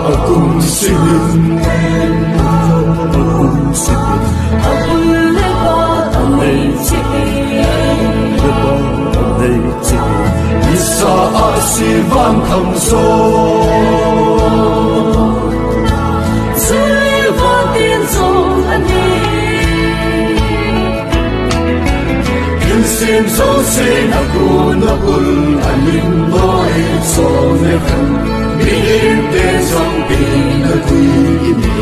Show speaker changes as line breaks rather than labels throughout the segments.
Akong silid, akong silid,
akong lebat ang may tiid,
lebat ang may tiid. Isa asibang kamso,
sulibatin song ani.
Kinsim sosin ako nakul alim mo'y sonekan. Bihim tesong pinagwini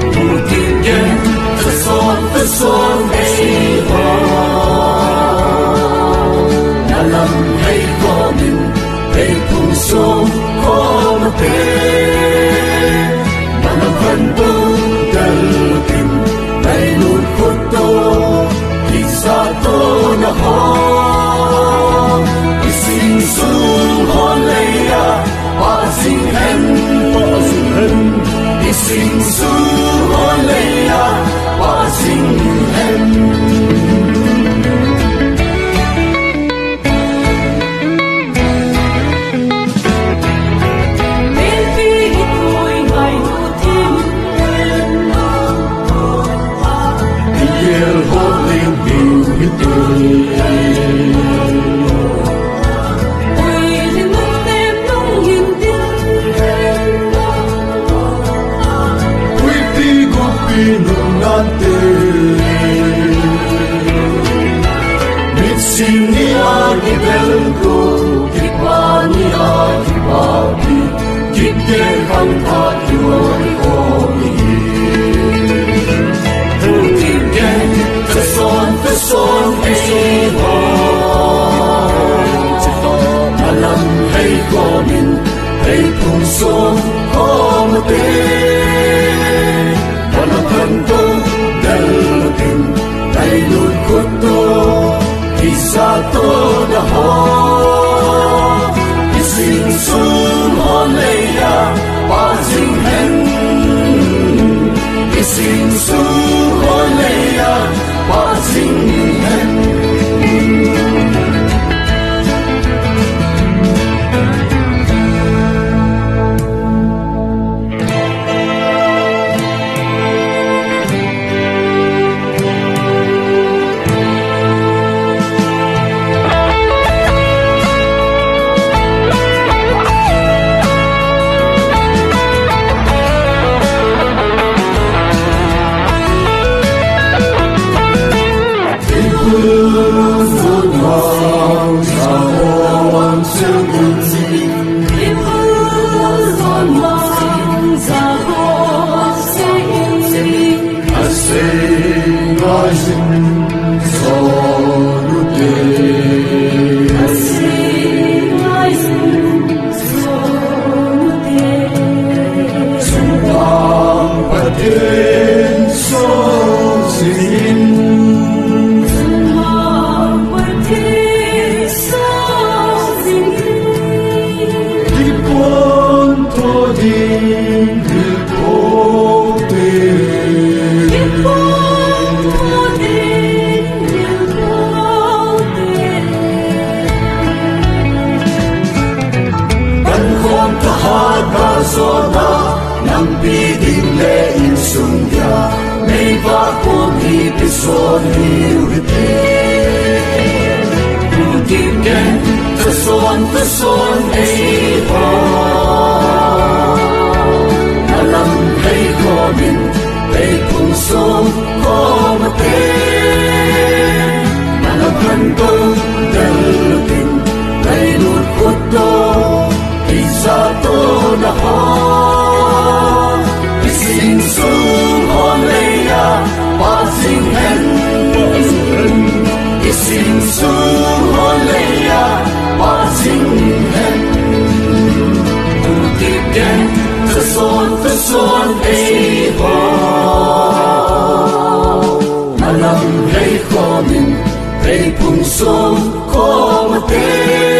Putin yan Tason iba Nalang hay komin Hay pusong komate Manapandong dalpin May lukot to Isa to na ho Ising su holeya pasing hem
Baby ito'y may lutim
Biel holing beauty Pinungante Mitsini agibelko Kipani agibabi Kikekang patiwari omi Putingeng Tason iwa Alam hay komin Hay pusong komate Manapandong dalpin Ay lukot to Isa to na ho Ising sun holeya Pasing hen Ising sun holeya Pasing hen Zona ng piding lein sungya may bakong ipison hiwiti Putinggen tason iba Alam hay komin ay pusong komate Manapandong dalpin ay lukot to Isa to na ho Ising sun holeya Pasing hen Ising sun holeya Pasing hen Putinggen tason iba Malam hay komin Ay pusong komate